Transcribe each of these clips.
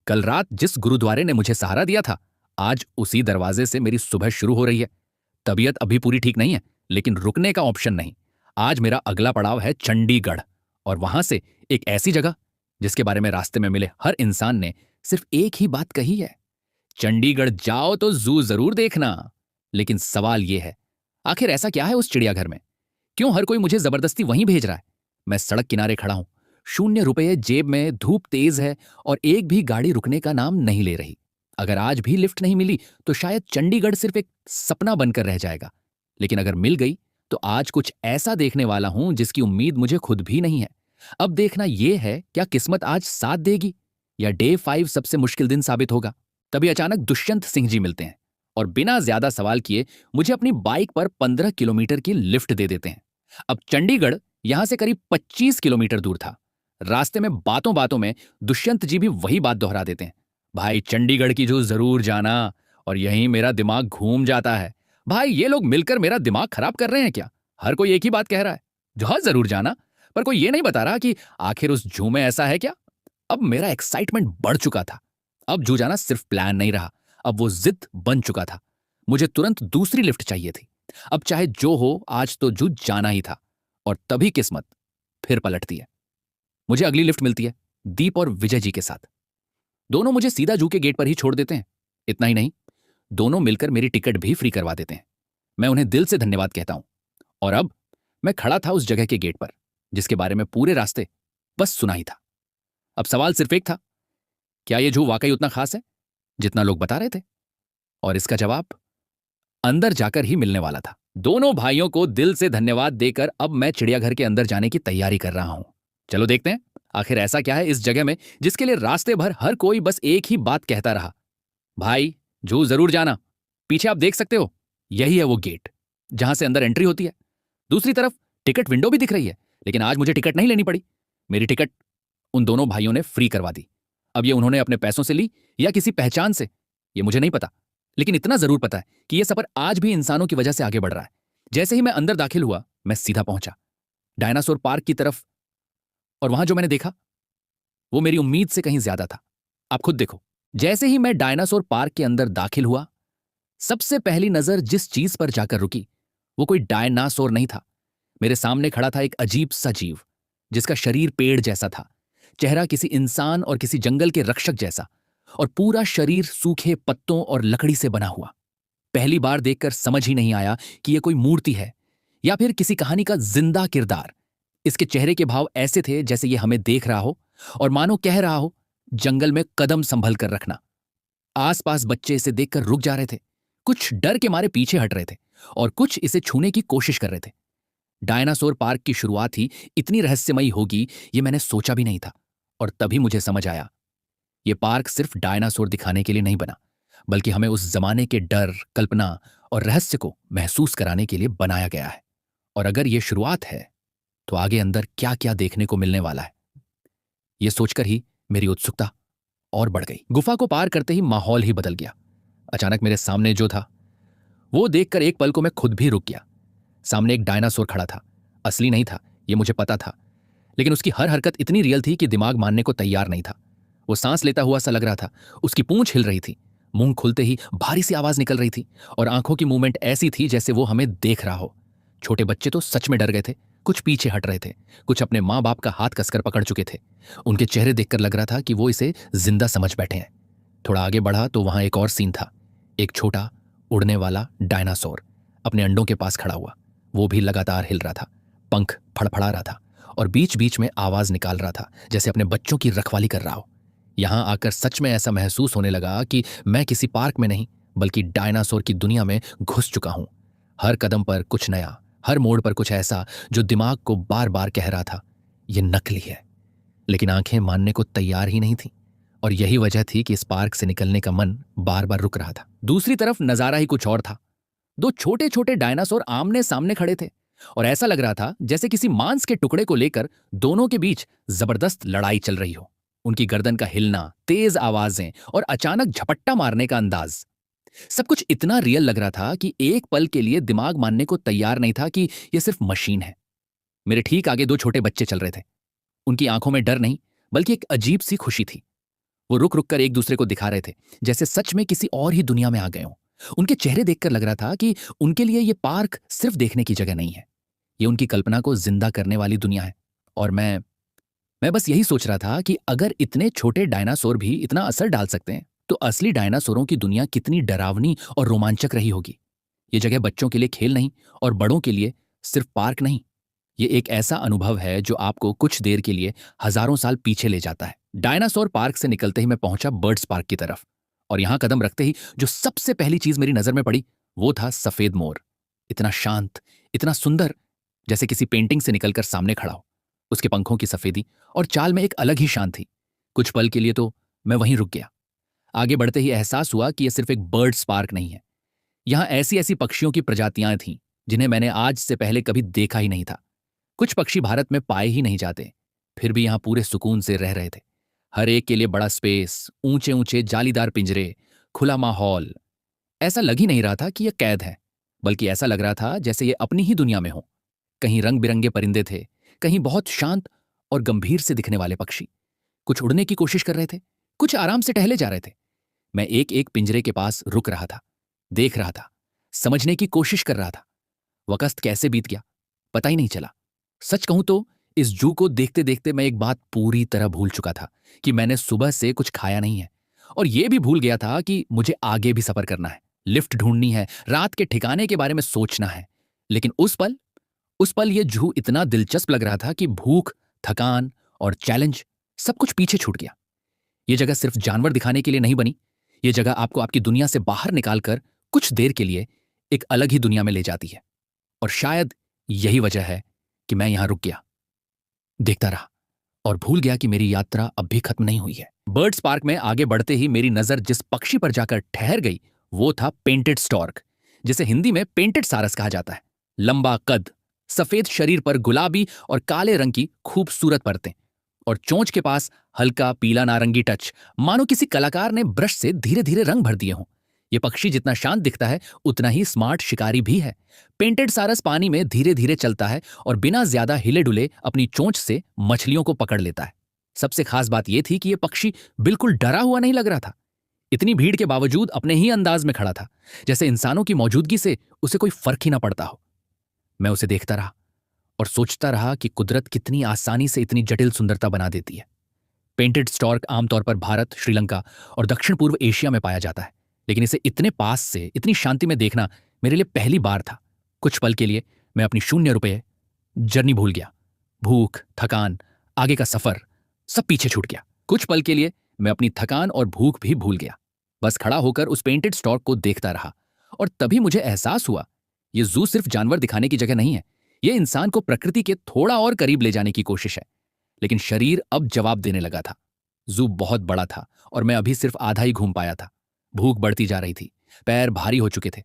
कल रात जिस गुरुद्वारे ने मुझे सहारा दिया था, आज उसी दरवाजे से मेरी सुबह शुरू हो रही है। तबीयत अभी पूरी ठीक नहीं है, लेकिन रुकने का ऑप्शन नहीं। आज मेरा अगला पड़ाव है चंडीगढ़, और वहां से एक ऐसी जगह जिसके बारे में रास्ते में मिले हर इंसान ने सिर्फ एक ही बात कही है: चंडीगढ़ जाओ तो जू जरूर देखना। लेकिन सवाल यह है, आखिर ऐसा क्या है उस चिड़ियाघर में? क्यों हर कोई मुझे जबरदस्ती वहीं भेज रहा है? मैं सड़क किनारे खड़ा हूं, 0 रुपये जेब में, धूप तेज है और एक भी गाड़ी रुकने का नाम नहीं ले रही। अगर आज भी लिफ्ट नहीं मिली तो शायद चंडीगढ़ सिर्फ एक सपना बनकर रह जाएगा। लेकिन अगर मिल गई तो आज कुछ ऐसा देखने वाला हूं जिसकी उम्मीद मुझे खुद भी नहीं है। अब देखना यह है, क्या किस्मत आज साथ देगी या डे 5 सबसे मुश्किल दिन साबित होगा। तभी अचानक दुष्यंत सिंह जी मिलते हैं और बिना ज्यादा सवाल किए मुझे अपनी बाइक पर 15 किलोमीटर की लिफ्ट दे देते हैं। अब चंडीगढ़ यहां से करीब 25 किलोमीटर दूर था। रास्ते में बातों बातों में दुष्यंत जी भी वही बात दोहरा देते हैं: भाई चंडीगढ़ की जो जरूर जाना। और यहीं मेरा दिमाग घूम जाता है। भाई ये लोग मिलकर मेरा दिमाग खराब कर रहे हैं क्या? हर कोई एक ही बात कह रहा है, जहां जरूर जाना, पर कोई ये नहीं बता रहा कि आखिर उस जू में ऐसा है क्या। अब मेरा एक्साइटमेंट बढ़ चुका था। अब जू जाना सिर्फ प्लान नहीं रहा, अब वो जिद बन चुका था। मुझे तुरंत दूसरी लिफ्ट चाहिए थी। अब चाहे जो हो, आज तो जू जाना ही था। और तभी किस्मत फिर पलटती है। मुझे अगली लिफ्ट मिलती है, दीप और विजय जी के साथ। दोनों मुझे सीधा जू के गेट पर ही छोड़ देते हैं। इतना ही नहीं, दोनों मिलकर मेरी टिकट भी फ्री करवा देते हैं। मैं उन्हें दिल से धन्यवाद कहता हूं। और अब मैं खड़ा था उस जगह के गेट पर जिसके बारे में पूरे रास्ते बस सुना ही था। अब सवाल सिर्फ एक था: क्या यह जू वाकई उतना खास है जितना लोग बता रहे थे? और इसका जवाब अंदर जाकर ही मिलने वाला था। दोनों भाइयों को दिल से धन्यवाद देकर अब मैं चिड़ियाघर के अंदर जाने की तैयारी कर रहा हूं। चलो देखते हैं, आखिर ऐसा क्या है इस जगह में जिसके लिए रास्ते भर हर कोई बस एक ही बात कहता रहा: भाई जू जरूर जाना। पीछे आप देख सकते हो, यही है वो गेट जहां से अंदर एंट्री होती है। दूसरी तरफ टिकट विंडो भी दिख रही है, लेकिन आज मुझे टिकट नहीं लेनी पड़ी। मेरी टिकट उन दोनों भाइयों ने फ्री करवा दी। अब ये उन्होंने अपने पैसों से ली या किसी पहचान से, ये मुझे नहीं पता। लेकिन इतना जरूर पता है कि यह सफर आज भी इंसानों की वजह से आगे बढ़ रहा है। जैसे ही मैं अंदर दाखिल हुआ, मैं सीधा पहुंचा डायनासोर पार्क की तरफ। और वहां जो मैंने देखा वो मेरी उम्मीद से कहीं ज्यादा था। आप खुद देखो, जैसे ही मैं डायनासोर पार्क के अंदर दाखिल हुआ, सबसे पहली नजर जिस चीज पर जाकर रुकी वो कोई डायनासोर नहीं था। मेरे सामने खड़ा था एक अजीब सा जीव जिसका शरीर पेड़ जैसा था, चेहरा किसी इंसान और किसी जंगल के रक्षक जैसा, और पूरा शरीर सूखे पत्तों और लकड़ी से बना हुआ। पहली बार देखकर समझ ही नहीं आया कि यह कोई मूर्ति है या फिर किसी कहानी का जिंदा किरदार। इसके चेहरे के भाव ऐसे थे जैसे ये हमें देख रहा हो और मानो कह रहा हो, जंगल में कदम संभल कर रखना। आसपास बच्चे इसे देखकर रुक जा रहे थे, कुछ डर के मारे पीछे हट रहे थे और कुछ इसे छूने की कोशिश कर रहे थे। डायनासोर पार्क की शुरुआत ही इतनी रहस्यमयी होगी ये मैंने सोचा भी नहीं था। और तभी मुझे समझ आया, यह पार्क सिर्फ डायनासोर दिखाने के लिए नहीं बना, बल्कि हमें उस जमाने के डर, कल्पना और रहस्य को महसूस कराने के लिए बनाया गया है। और अगर यह शुरुआत है तो आगे अंदर क्या क्या देखने को मिलने वाला है, यह सोचकर ही मेरी उत्सुकता और बढ़ गई। गुफा को पार करते ही माहौल ही बदल गया। अचानक मेरे सामने जो था वो देखकर एक पल को मैं खुद भी रुक गया। सामने एक डायनासोर खड़ा था। असली नहीं था, यह मुझे पता था, लेकिन उसकी हर हरकत इतनी रियल थी कि दिमाग मानने को तैयार नहीं था। वो सांस लेता हुआ सा लग रहा था, उसकी पूंछ हिल रही थी, मुंह खुलते ही भारी सी आवाज निकल रही थी, और आंखों की मूवमेंट ऐसी थी जैसे वो हमें देख रहा हो। छोटे बच्चे तो सच में डर गए थे, कुछ पीछे हट रहे थे, कुछ अपने माँ बाप का हाथ कसकर पकड़ चुके थे। उनके चेहरे देखकर लग रहा था कि वो इसे जिंदा समझ बैठे हैं। थोड़ा आगे बढ़ा तो वहां एक और सीन था। एक छोटा उड़ने वाला डायनासोर अपने अंडों के पास खड़ा हुआ। वो भी लगातार हिल रहा था, पंख फड़फड़ा रहा था और बीच बीच में आवाज निकाल रहा था जैसे अपने बच्चों की रखवाली कर रहा हो। यहां आकर सच में ऐसा महसूस होने लगा कि मैं किसी पार्क में नहीं बल्कि डायनासोर की दुनिया में घुस चुका हूं। हर कदम पर कुछ नया, हर मोड़ पर कुछ ऐसा जो दिमाग को बार बार कह रहा था यह नकली है। लेकिन आंखें मानने को तैयार ही नहीं थी, और यही वजह थी कि इस पार्क से निकलने का मन बार बार रुक रहा था। दूसरी तरफ नजारा ही कुछ और था। दो छोटे छोटे डायनासोर आमने सामने खड़े थे और ऐसा लग रहा था जैसे किसी मांस के टुकड़े को लेकर दोनों के बीच जबरदस्त लड़ाई चल रही हो। उनकी गर्दन का हिलना, तेज आवाजें और अचानक झपट्टा मारने का अंदाज, सब कुछ इतना रियल लग रहा था कि एक पल के लिए दिमाग मानने को तैयार नहीं था कि यह सिर्फ मशीन है। मेरे ठीक आगे दो छोटे बच्चे चल रहे थे। उनकी आंखों में डर नहीं बल्कि एक अजीब सी खुशी थी। वो रुक रुक कर एक दूसरे को दिखा रहे थे, जैसे सच में किसी और ही दुनिया में आ गए हों। उनके चेहरे देखकर लग रहा था कि उनके लिए ये पार्क सिर्फ देखने की जगह नहीं है, ये उनकी कल्पना को जिंदा करने वाली दुनिया है। और मैं बस यही सोच रहा था कि अगर इतने छोटे डायनासोर भी इतना असर डाल सकते हैं, तो असली डायनासोरों की दुनिया कितनी डरावनी और रोमांचक रही होगी। ये जगह बच्चों के लिए खेल नहीं और बड़ों के लिए सिर्फ पार्क नहीं, ये एक ऐसा अनुभव है जो आपको कुछ देर के लिए हजारों साल पीछे ले जाता है। डायनासोर पार्क से निकलते ही मैं पहुंचा बर्ड्स पार्क की तरफ, और यहां कदम रखते ही जो सबसे पहली चीज मेरी नजर में पड़ी वो था सफेद मोर। इतना शांत, इतना सुंदर, जैसे किसी पेंटिंग से निकलकर सामने खड़ा हो। उसके पंखों की सफेदी और चाल में एक अलग ही शान थी। कुछ पल के लिए तो मैं वहीं रुक गया। आगे बढ़ते ही एहसास हुआ कि यह सिर्फ एक बर्ड्स पार्क नहीं है। यहां ऐसी ऐसी पक्षियों की प्रजातियां थीं जिन्हें मैंने आज से पहले कभी देखा ही नहीं था। कुछ पक्षी भारत में पाए ही नहीं जाते, फिर भी यहां पूरे सुकून से रह रहे थे। हर एक के लिए बड़ा स्पेस, ऊंचे ऊंचे जालीदार पिंजरे, खुला माहौल। ऐसा लग ही नहीं रहा था कि यह कैद है, बल्कि ऐसा लग रहा था जैसे ये अपनी ही दुनिया में हो। कहीं रंग बिरंगे परिंदे थे, कहीं बहुत शांत और गंभीर से दिखने वाले पक्षी। कुछ उड़ने की कोशिश कर रहे थे, कुछ आराम से टहले जा रहे थे। मैं एक एक पिंजरे के पास रुक रहा था, देख रहा था, समझने की कोशिश कर रहा था। वक्त कैसे बीत गया पता ही नहीं चला। सच कहूं तो इस जू को देखते देखते मैं एक बात पूरी तरह भूल चुका था कि मैंने सुबह से कुछ खाया नहीं है, और यह भी भूल गया था कि मुझे आगे भी सफर करना है, लिफ्ट ढूंढनी है, रात के ठिकाने के बारे में सोचना है। लेकिन उस पल यह जू इतना दिलचस्प लग रहा था कि भूख, थकान और चैलेंज सब कुछ पीछे छूट गया। यह जगह सिर्फ जानवर दिखाने के लिए नहीं बनी, यह जगह आपको आपकी दुनिया से बाहर निकालकर कुछ देर के लिए एक अलग ही दुनिया में ले जाती है। और शायद यही वजह है कि मैं यहां रुक गया, देखता रहा और भूल गया कि मेरी यात्रा अब भी खत्म नहीं हुई है। बर्ड्स पार्क में आगे बढ़ते ही मेरी नजर जिस पक्षी पर जाकर ठहर गई वो था पेंटेड स्टॉर्क, जिसे हिंदी में पेंटेड सारस कहा जाता है। लंबा कद, सफेद शरीर पर गुलाबी और काले रंग की खूबसूरत परतें, और चोंच के पास हल्का पीला नारंगी टच, मानो किसी कलाकार ने ब्रश से धीरे धीरे रंग भर दिए हों। यह पक्षी जितना शांत दिखता है उतना ही स्मार्ट शिकारी भी है। पेंटेड सारस पानी में धीरे धीरे चलता है और बिना ज्यादा हिले डुले अपनी चोंच से मछलियों को पकड़ लेता है। सबसे खास बात यह थी कि यह पक्षी बिल्कुल डरा हुआ नहीं लग रहा था। इतनी भीड़ के बावजूद अपने ही अंदाज में खड़ा था, जैसे इंसानों की मौजूदगी से उसे कोई फर्क ही ना पड़ता हो। मैं उसे देखता रहा और सोचता रहा कि कुदरत कितनी आसानी से इतनी जटिल सुंदरता बना देती है। पेंटेड स्टॉर्क आमतौर पर भारत, श्रीलंका और दक्षिण पूर्व एशिया में पाया जाता है, लेकिन इसे इतने पास से इतनी शांति में देखना मेरे लिए पहली बार था। कुछ पल के लिए मैं अपनी 0 रुपये जर्नी भूल गया। भूख, थकान, आगे का सफर सब पीछे छूट गया। कुछ पल के लिए मैं अपनी थकान और भूख भी भूल गया। बस खड़ा होकर उस पेंटेड स्टॉर्क को देखता रहा, और तभी मुझे एहसास हुआ यह जू सिर्फ जानवर दिखाने की जगह नहीं है, यह इंसान को प्रकृति के थोड़ा और करीब ले जाने की कोशिश है। लेकिन शरीर अब जवाब देने लगा था। जू बहुत बड़ा था और मैं अभी सिर्फ आधा ही घूम पाया था। भूख बढ़ती जा रही थी, पैर भारी हो चुके थे।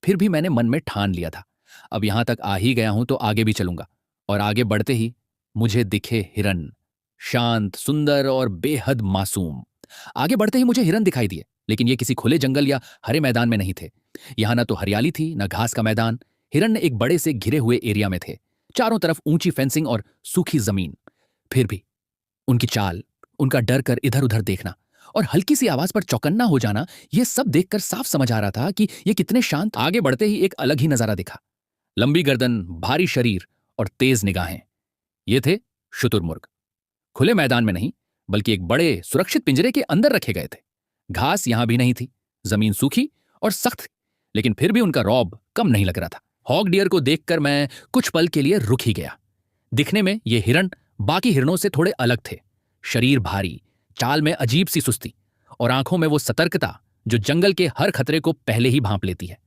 फिर भी मैंने मन में ठान लिया था, अब यहां तक आ ही गया हूं तो आगे भी चलूंगा। और आगे बढ़ते ही मुझे दिखे हिरन, शांत, सुंदर और बेहद मासूम। आगे बढ़ते ही मुझे हिरन दिखाई दिए, लेकिन ये किसी खुले जंगल या हरे मैदान में नहीं थे। यहां ना तो हरियाली थी, ना घास का मैदान। हिरन एक बड़े से घिरे हुए एरिया में थे, चारों तरफ ऊंची फेंसिंग और सूखी जमीन। फिर भी उनकी चाल, उनका डर कर इधर उधर देखना और हल्की सी आवाज पर चौकन्ना हो जाना, यह सब देखकर साफ समझ आ रहा था कि ये कितने शांत। आगे बढ़ते ही एक अलग ही नजारा दिखा। लंबी गर्दन, भारी शरीर और तेज निगाहें, ये थे शुतुरमुर्ग। खुले मैदान में नहीं, बल्कि एक बड़े सुरक्षित पिंजरे के अंदर रखे गए थे। घास यहां भी नहीं थी, जमीन सूखी और सख्त, लेकिन फिर भी उनका रौब कम नहीं लग रहा था। हॉग डियर को देखकर मैं कुछ पल के लिए रुक ही गया। दिखने में ये हिरन बाकी हिरणों से थोड़े अलग थे। शरीर भारी, चाल में अजीब सी सुस्ती और आंखों में वो सतर्कता जो जंगल के हर खतरे को पहले ही भांप लेती है।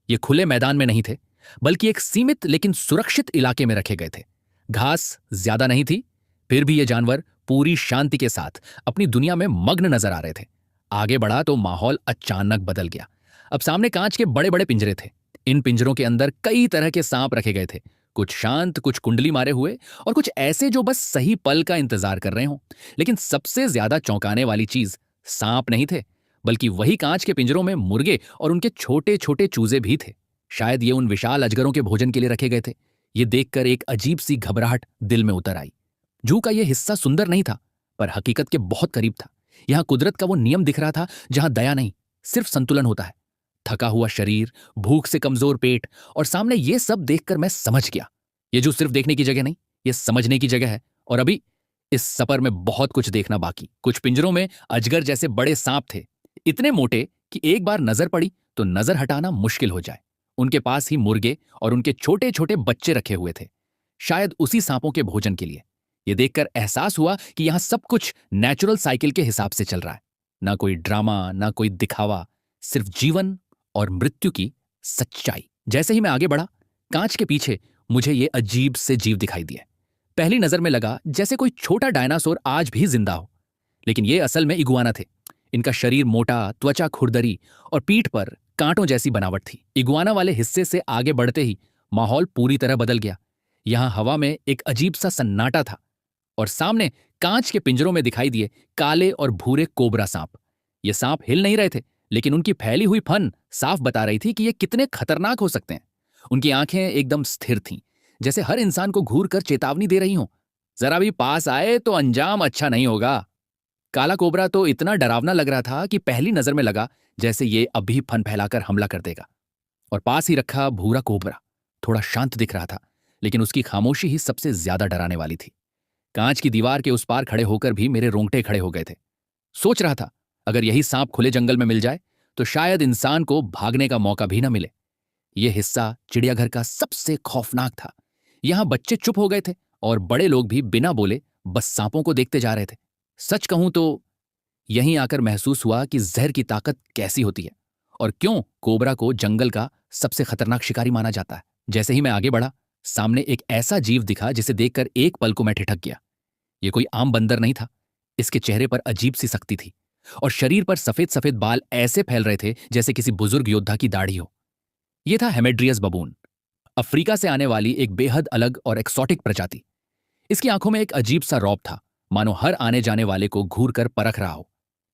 ये खुले मैदान में नहीं थे, बल्कि एक सीमित लेकिन सुरक्षित इलाके में रखे गए थे। घास ज्यादा नहीं थी, फिर भी ये जानवर पूरी शांति के साथ अपनी दुनिया में मग्न नजर आ रहे थे। आगे बढ़ा तो माहौल अचानक बदल गया। अब सामने कांच के बड़े बड़े पिंजरे थे। इन पिंजरों के अंदर कई तरह के सांप रखे गए थे, कुछ शांत, कुछ कुंडली मारे हुए और कुछ ऐसे जो बस सही पल का इंतजार कर रहे हों। लेकिन सबसे ज्यादा चौंकाने वाली चीज सांप नहीं थे, बल्कि वही कांच के पिंजरों में मुर्गे और उनके छोटे छोटे चूजे भी थे। शायद ये उन विशाल अजगरों के भोजन के लिए रखे गए थे। ये देखकर एक अजीब सी घबराहट दिल में उतर आई। जू का यह हिस्सा सुंदर नहीं था, पर हकीकत के बहुत करीब था। यहां कुदरत का वो नियम दिख रहा था जहां दया नहीं, सिर्फ संतुलन होता है। थका हुआ शरीर, भूख से कमजोर पेट, और सामने ये सब देखकर मैं समझ गया, ये जो सिर्फ देखने की जगह नहीं, ये समझने की जगह है। और अभी इस सफर में बहुत कुछ देखना बाकी। कुछ पिंजरों में अजगर जैसे बड़े सांप थे, इतने मोटे कि एक बार नजर पड़ी तो नजर हटाना मुश्किल हो जाए। उनके पास ही मुर्गे और उनके छोटे छोटे बच्चे रखे हुए थे, शायद उसी सांपों के भोजन के लिए। यह देखकर एहसास हुआ कि यहां सब कुछ नेचुरल साइकिल के हिसाब से चल रहा है। ना कोई ड्रामा, ना कोई दिखावा, सिर्फ जीवन और मृत्यु की सच्चाई। जैसे ही मैं आगे बढ़ा, कांच के पीछे मुझे ये अजीब से जीव दिखाई दिए। पहली नजर में लगा जैसे कोई छोटा डायनासोर आज भी जिंदा हो, लेकिन ये असल में इगुआना थे। इनका शरीर मोटा, त्वचा खुरदरी और पीठ पर कांटों जैसी बनावट थी। इगुआना वाले हिस्से से आगे बढ़ते ही माहौल पूरी तरह बदल गया। यहां हवा में एक अजीब सा सन्नाटा था, और सामने कांच के पिंजरों में दिखाई दिए काले और भूरे कोबरा सांप। ये सांप हिल नहीं रहे थे, लेकिन उनकी फैली हुई फन साफ बता रही थी कि ये कितने खतरनाक हो सकते हैं। उनकी आंखें एकदम स्थिर थीं, जैसे हर इंसान को घूर कर चेतावनी दे रही हों, जरा भी पास आए तो अंजाम अच्छा नहीं होगा। काला कोबरा तो इतना डरावना लग रहा था कि पहली नजर में लगा जैसे ये अभी फन फैलाकर हमला कर देगा। और पास ही रखा भूरा कोबरा थोड़ा शांत दिख रहा था, लेकिन उसकी खामोशी ही सबसे ज्यादा डराने वाली थी। कांच की दीवार के उस पार खड़े होकर भी मेरे रोंगटे खड़े हो गए थे। सोच रहा था, अगर यही सांप खुले जंगल में मिल जाए तो शायद इंसान को भागने का मौका भी न मिले। यह हिस्सा चिड़ियाघर का सबसे खौफनाक था। यहां बच्चे चुप हो गए थे और बड़े लोग भी बिना बोले बस सांपों को देखते जा रहे थे। सच कहूं तो यहीं आकर महसूस हुआ कि जहर की ताकत कैसी होती है, और क्यों कोबरा को जंगल का सबसे खतरनाक शिकारी माना जाता है। जैसे ही मैं आगे बढ़ा, सामने एक ऐसा जीव दिखा जिसे देखकर एक पल को मैं ठिठक गया। यह कोई आम बंदर नहीं था। इसके चेहरे पर अजीब सी सख्ती थी, और शरीर पर सफेद सफेद बाल ऐसे फैल रहे थे जैसे किसी बुजुर्ग योद्धा की दाढ़ी हो। यह था हेमेड्रियस बबून, अफ्रीका से आने वाली एक बेहद अलग और एक्सोटिक प्रजाति। इसकी आंखों में एक अजीब सा रौब था, मानो हर आने जाने वाले को घूर कर परख रहा हो।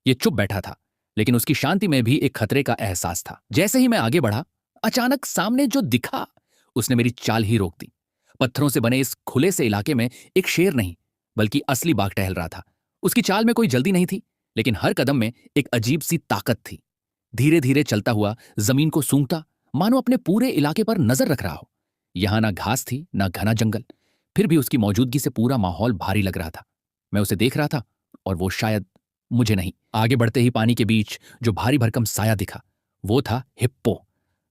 यह चुप बैठा था, लेकिन उसकी शांति में भी एक खतरे का एहसास था। जैसे ही मैं आगे बढ़ा, अचानक सामने जो दिखा उसने मेरी चाल ही रोक दी। पत्थरों से बने इस खुले से इलाके में एक शेर नहीं, बल्कि असली बाघ टहल रहा था। उसकी चाल में कोई जल्दी नहीं थी, लेकिन हर कदम में एक अजीब सी ताकत थी। धीरे धीरे चलता हुआ जमीन को सूंघता, मानो अपने पूरे इलाके पर नजर रख रहा हो। यहां ना घास थी, ना घना जंगल, फिर भी उसकी मौजूदगी से पूरा माहौल भारी लग रहा था। मैं उसे देख रहा था, और वो शायद मुझे नहीं। आगे बढ़ते ही पानी के बीच जो भारी भरकम साया दिखा, वो था हिप्पो।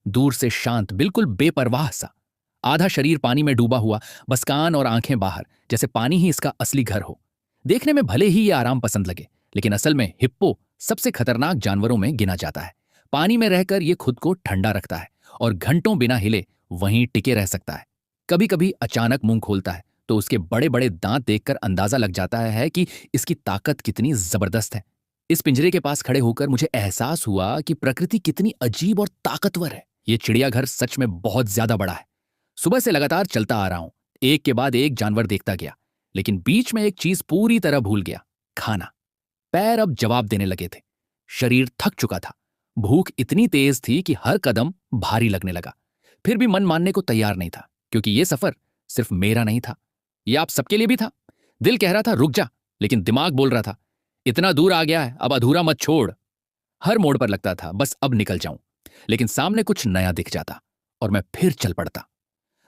दूर से शांत, बिल्कुल बेपरवाह सा, आधा शरीर पानी में डूबा हुआ, बस कान और आंखें बाहर, जैसे पानी ही इसका असली घर हो। देखने में भले ही ये आराम पसंद लगे, लेकिन असल में हिप्पो सबसे खतरनाक जानवरों में गिना जाता है। पानी में रहकर ये खुद को ठंडा रखता है और घंटों बिना हिले वहीं टिके रह सकता है। कभी कभी अचानक मुंह खोलता है तो उसके बड़े बड़े दांत देखकर अंदाजा लग जाता है कि इसकी ताकत कितनी जबरदस्त है। इस पिंजरे के पास खड़े होकर मुझे एहसास हुआ कि प्रकृति कितनी अजीब और ताकतवर है। ये चिड़ियाघर सच में बहुत ज्यादा बड़ा है। सुबह से लगातार चलता आ रहा हूं, एक के बाद एक जानवर देखता गया, लेकिन बीच में एक चीज पूरी तरह भूल गया, खाना। पैर अब जवाब देने लगे थे, शरीर थक चुका था, भूख इतनी तेज थी कि हर कदम भारी लगने लगा। फिर भी मन मानने को तैयार नहीं था, क्योंकि यह सफर सिर्फ मेरा नहीं था, यह आप सबके लिए भी था। दिल कह रहा था रुक जा, लेकिन दिमाग बोल रहा था इतना दूर आ गया है, अब अधूरा मत छोड़। हर मोड़ पर लगता था बस अब निकल जाऊं, लेकिन सामने कुछ नया दिख जाता और मैं फिर चल पड़ता।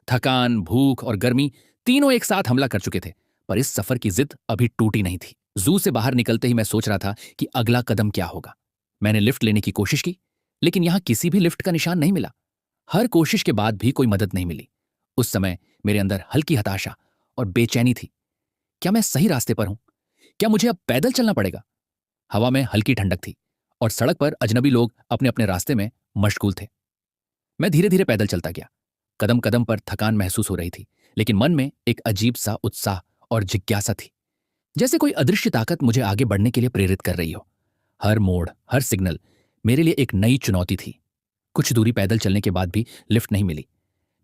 थकान, भूख और गर्मी तीनों एक साथ हमला कर चुके थे, पर इस सफर की जिद अभी टूटी नहीं थी। जू से बाहर निकलते ही मैं सोच रहा था कि अगला कदम क्या होगा। मैंने लिफ्ट लेने की कोशिश की, लेकिन यहां किसी भी लिफ्ट का निशान नहीं मिला। हर कोशिश के बाद भी कोई मदद नहीं मिली। उस समय मेरे अंदर हल्की हताशा और बेचैनी थी। क्या मैं सही रास्ते पर हूं? क्या मुझे अब पैदल चलना पड़ेगा? हवा में हल्की ठंडक थी और सड़क पर अजनबी लोग अपने अपने रास्ते में मशगूल थे। मैं धीरे धीरे पैदल चलता गया। कदम कदम पर थकान महसूस हो रही थी, लेकिन मन में एक अजीब सा उत्साह और जिज्ञासा थी, जैसे कोई अदृश्य ताकत मुझे आगे बढ़ने के लिए प्रेरित कर रही हो। हर मोड़, हर सिग्नल मेरे लिए एक नई चुनौती थी। कुछ दूरी पैदल चलने के बाद भी लिफ्ट नहीं मिली।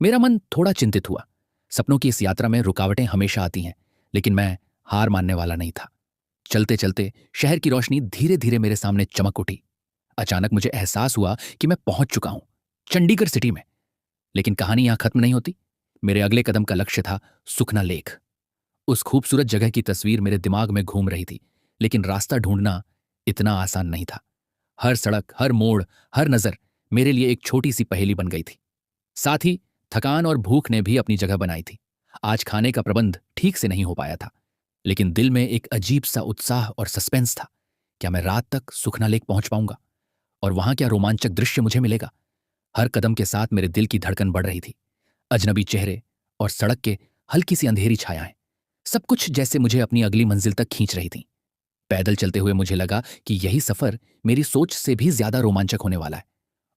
मेरा मन थोड़ा चिंतित हुआ। सपनों की इस यात्रा में रुकावटें हमेशा आती हैं, लेकिन मैं हार मानने वाला नहीं था। चलते चलते शहर की रोशनी धीरे धीरे मेरे सामने चमक उठी। अचानक मुझे एहसास हुआ कि मैं पहुंच चुका हूं, चंडीगढ़ सिटी में। लेकिन कहानी यहां खत्म नहीं होती। मेरे अगले कदम का लक्ष्य था सुखना लेक। उस खूबसूरत जगह की तस्वीर मेरे दिमाग में घूम रही थी, लेकिन रास्ता ढूंढना इतना आसान नहीं था। हर सड़क, हर मोड़, हर नज़र मेरे लिए एक छोटी सी पहेली बन गई थी। साथ ही थकान और भूख ने भी अपनी जगह बनाई थी। आज खाने का प्रबंध ठीक से नहीं हो पाया था, लेकिन दिल में एक अजीब सा उत्साह और सस्पेंस था। क्या मैं रात तक सुखना लेक पहुंच पाऊंगा? और वहां क्या रोमांचक दृश्य मुझे मिलेगा? हर कदम के साथ मेरे दिल की धड़कन बढ़ रही थी। अजनबी चेहरे और सड़क के हल्की सी अंधेरी छायाएं, सब कुछ जैसे मुझे अपनी अगली मंजिल तक खींच रही थी। पैदल चलते हुए मुझे लगा कि यही सफर मेरी सोच से भी ज्यादा रोमांचक होने वाला है।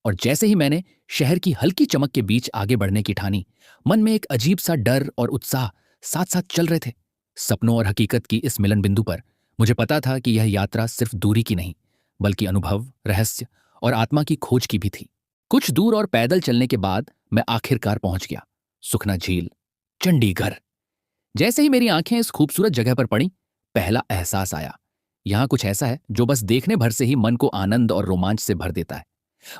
और जैसे ही मैंने शहर की हल्की चमक के बीच आगे बढ़ने की ठानी, मन में एक अजीब सा डर और उत्साह साथ साथ चल रहे थे। सपनों और हकीकत की इस मिलन बिंदु पर मुझे पता था कि यह यात्रा सिर्फ दूरी की नहीं, बल्कि अनुभव, रहस्य और आत्मा की खोज की भी थी। कुछ दूर और पैदल चलने के बाद मैं आखिरकार पहुंच गया, सुखना झील, चंडीगढ़। जैसे ही मेरी आंखें इस खूबसूरत जगह पर पड़ी, पहला एहसास आया। यहां कुछ ऐसा है जो बस देखने भर से ही मन को आनंद और रोमांच से भर देता है।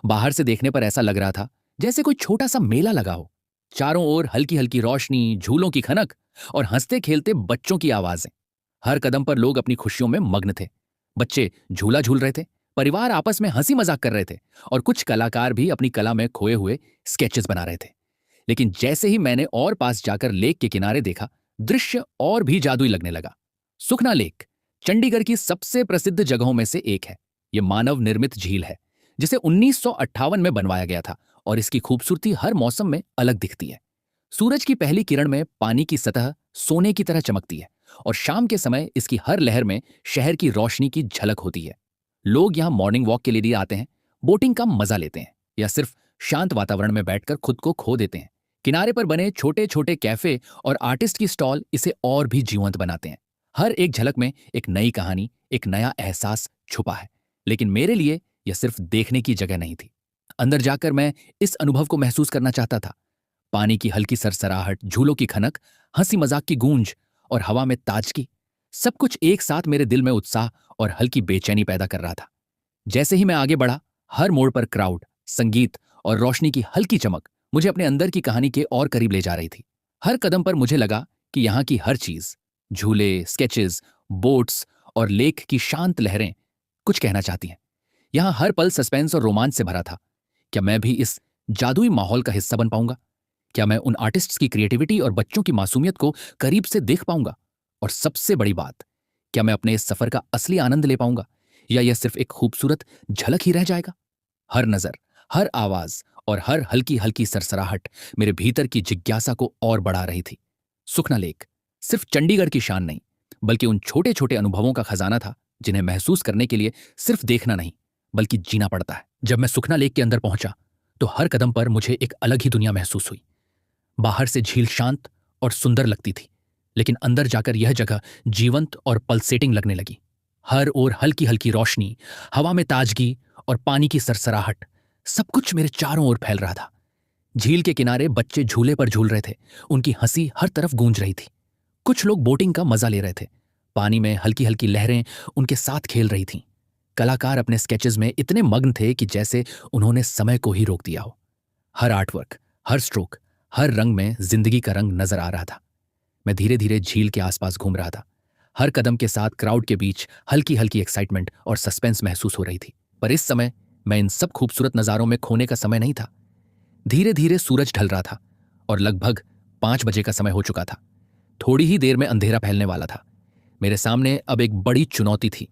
बाहर से देखने पर ऐसा लग रहा था जैसे कोई छोटा सा मेला लगा हो। चारों ओर हल्की हल्की रोशनी, झूलों की खनक और हंसते खेलते बच्चों की आवाजें। हर कदम पर लोग अपनी खुशियों में मग्न थे। बच्चे झूला झूल रहे थे, परिवार आपस में हंसी मजाक कर रहे थे, और कुछ कलाकार भी अपनी कला में खोए हुए स्केचेस बना रहे थे। लेकिन जैसे ही मैंने और पास जाकर लेक के किनारे देखा, दृश्य और भी जादुई लगने लगा। सुखना लेक चंडीगढ़ की सबसे प्रसिद्ध जगहों में से एक है। यह मानव निर्मित झील है, जिसे 1958 में बनवाया गया था, और इसकी खूबसूरती हर मौसम में अलग दिखती है। सूरज की पहली किरण में पानी की सतह सोने की तरह चमकती है, और शाम के समय इसकी हर लहर में शहर की रोशनी की झलक होती है। लोग यहाँ मॉर्निंग वॉक के लिए आते हैं, बोटिंग का मजा लेते हैं, या सिर्फ शांत वातावरण में बैठकर खुद को खो देते हैं। किनारे पर बने छोटे छोटे कैफे और आर्टिस्ट की स्टॉल इसे और भी जीवंत बनाते हैं। हर एक झलक में एक नई कहानी, एक नया एहसास छुपा है। लेकिन मेरे लिए यह सिर्फ देखने की जगह नहीं थी। अंदर जाकर मैं इस अनुभव को महसूस करना चाहता था। पानी की हल्की सरसराहट, झूलों की खनक, हंसी मजाक की गूंज और हवा में ताजगी, सब कुछ एक साथ मेरे दिल में उत्साह और हल्की बेचैनी पैदा कर रहा था। जैसे ही मैं आगे बढ़ा, हर मोड़ पर क्राउड, संगीत और रोशनी की हल्की चमक मुझे अपने अंदर की कहानी के और करीब ले जा रही थी। हर कदम पर मुझे लगा कि यहाँ की हर चीज, झूले, स्केचेस, बोट्स और लेक की शांत लहरें कुछ कहना चाहती हैं। यहाँ हर पल सस्पेंस और रोमांच से भरा था। क्या मैं भी इस जादुई माहौल का हिस्सा बन पाऊंगा? क्या मैं उन आर्टिस्ट्स की क्रिएटिविटी और बच्चों की मासूमियत को करीब से देख पाऊंगा? और सबसे बड़ी बात, क्या मैं अपने इस सफर का असली आनंद ले पाऊंगा, या यह सिर्फ एक खूबसूरत झलक ही रह जाएगा? हर नजर, हर आवाज और हर हल्की हल्की सरसराहट मेरे भीतर की जिज्ञासा को और बढ़ा रही थी। सुखना लेक सिर्फ चंडीगढ़ की शान नहीं, बल्कि उन छोटे छोटे अनुभवों का खजाना था, जिन्हें महसूस करने के लिए सिर्फ देखना नहीं, बल्कि जीना पड़ता है। जब मैं सुखना लेक के अंदर पहुंचा, तो हर कदम पर मुझे एक अलग ही दुनिया महसूस हुई। बाहर से झील शांत और सुंदर लगती थी, लेकिन अंदर जाकर यह जगह जीवंत और पल्सेटिंग लगने लगी। हर ओर हल्की हल्की रोशनी, हवा में ताजगी और पानी की सरसराहट, सब कुछ मेरे चारों ओर फैल रहा था। झील के किनारे बच्चे झूले पर झूल रहे थे, उनकी हंसी हर तरफ गूंज रही थी। कुछ लोग बोटिंग का मजा ले रहे थे, पानी में हल्की हल्की लहरें उनके साथ खेल रही थीं। कलाकार अपने स्केचेस में इतने मग्न थे कि जैसे उन्होंने समय को ही रोक दिया हो। हर आर्टवर्क, हर स्ट्रोक, हर रंग में जिंदगी का रंग नजर आ रहा था। मैं धीरे धीरे झील के आसपास घूम रहा था। हर कदम के साथ क्राउड के बीच हल्की हल्की एक्साइटमेंट और सस्पेंस महसूस हो रही थी। पर इस समय मैं इन सब खूबसूरत नज़ारों में खोने का समय नहीं था। धीरे धीरे सूरज ढल रहा था, और लगभग 5 बजे का समय हो चुका था। थोड़ी ही देर में अंधेरा फैलने वाला था। मेरे सामने अब एक बड़ी चुनौती थी।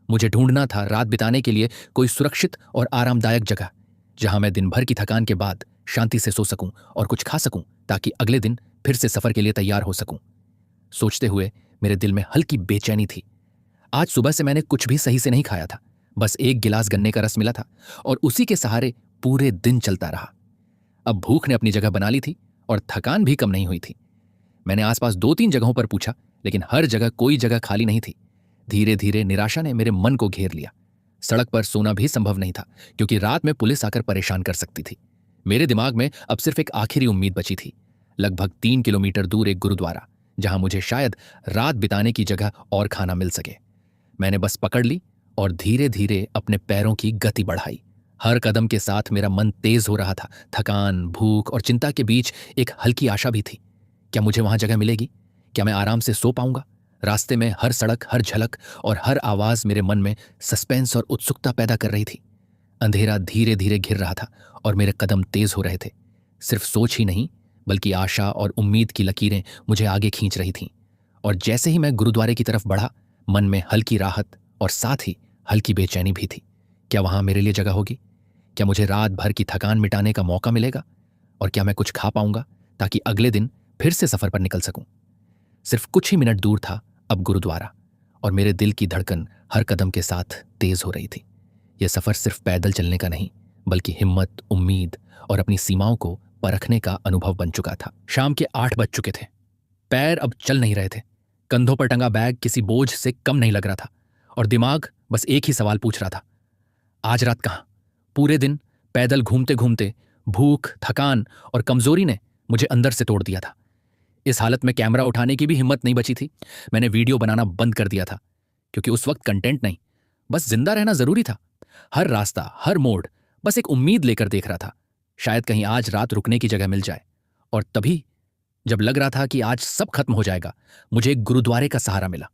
मुझे ढूंढना था रात बिताने के लिए कोई सुरक्षित और आरामदायक जगह, जहां मैं दिन भर की थकान के बाद शांति से सो सकूं और कुछ खा सकूं, ताकि अगले दिन फिर से सफर के लिए तैयार हो सकूं। सोचते हुए मेरे दिल में हल्की बेचैनी थी। आज सुबह से मैंने कुछ भी सही से नहीं खाया था, बस एक गिलास गन्ने का रस मिला था, और उसी के सहारे पूरे दिन चलता रहा। अब भूख ने अपनी जगह बना ली थी, और थकान भी कम नहीं हुई थी। मैंने आसपास 2-3 जगहों पर पूछा, लेकिन हर जगह कोई जगह खाली नहीं थी। धीरे धीरे निराशा ने मेरे मन को घेर लिया। सड़क पर सोना भी संभव नहीं था, क्योंकि रात में पुलिस आकर परेशान कर सकती थी। मेरे दिमाग में अब सिर्फ एक आखिरी उम्मीद बची थी, लगभग 3 किलोमीटर दूर एक गुरुद्वारा, जहां मुझे शायद रात बिताने की जगह और खाना मिल सके। मैंने बस पकड़ ली और धीरे धीरे अपने पैरों की गति बढ़ाई। हर कदम के साथ मेरा मन तेज हो रहा था। थकान, भूख और चिंता के बीच एक हल्की आशा भी थी। क्या मुझे वहां जगह मिलेगी? क्या मैं आराम से सो पाऊंगा? रास्ते में हर सड़क, हर झलक और हर आवाज मेरे मन में सस्पेंस और उत्सुकता पैदा कर रही थी। अंधेरा धीरे धीरे घिर रहा था और मेरे कदम तेज हो रहे थे। सिर्फ सोच ही नहीं, बल्कि आशा और उम्मीद की लकीरें मुझे आगे खींच रही थीं। और जैसे ही मैं गुरुद्वारे की तरफ बढ़ा, मन में हल्की राहत और साथ ही हल्की बेचैनी भी थी। क्या वहां मेरे लिए जगह होगी? क्या मुझे रात भर की थकान मिटाने का मौका मिलेगा? और क्या मैं कुछ खा पाऊंगा ताकि अगले दिन फिर से सफर पर निकल सकूं? सिर्फ कुछ ही मिनट दूर था अब गुरुद्वारा, और मेरे दिल की धड़कन हर कदम के साथ तेज हो रही थी। यह सफर सिर्फ पैदल चलने का नहीं, बल्कि हिम्मत, उम्मीद और अपनी सीमाओं को परखने का अनुभव बन चुका था। शाम के 8 बज चुके थे। पैर अब चल नहीं रहे थे। कंधों पर टंगा बैग किसी बोझ से कम नहीं लग रहा था, और दिमाग बस एक ही सवाल पूछ रहा था, आज रात कहाँ? पूरे दिन पैदल घूमते घूमते भूख, थकान और कमजोरी ने मुझे अंदर से तोड़ दिया था। इस हालत में कैमरा उठाने की भी हिम्मत नहीं बची थी। मैंने वीडियो बनाना बंद कर दिया था, क्योंकि उस वक्त कंटेंट नहीं, बस जिंदा रहना जरूरी था। हर रास्ता, हर मोड़ बस एक उम्मीद लेकर देख रहा था, शायद कहीं आज रात रुकने की जगह मिल जाए। और तभी, जब लग रहा था कि आज सब खत्म हो जाएगा, मुझे एक गुरुद्वारे का सहारा मिला।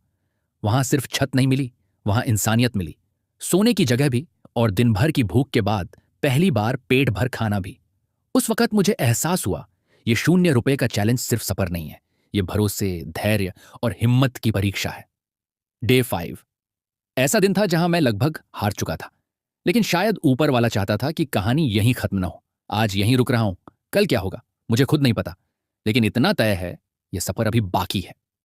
वहां सिर्फ छत नहीं मिली, वहां इंसानियत मिली, सोने की जगह भी, और दिन भर की भूख के बाद पहली बार पेट भर खाना भी। उस वक्त मुझे एहसास हुआ, ये ₹0 का चैलेंज सिर्फ सफर नहीं है, ये भरोसे, धैर्य और हिम्मत की परीक्षा है। डे 5 ऐसा दिन था जहां मैं लगभग हार चुका था, लेकिन शायद ऊपर वाला चाहता था कि कहानी यहीं खत्म ना हो। आज यहीं रुक रहा हूं, कल क्या होगा मुझे खुद नहीं पता, लेकिन इतना तय है, यह सफर अभी बाकी है।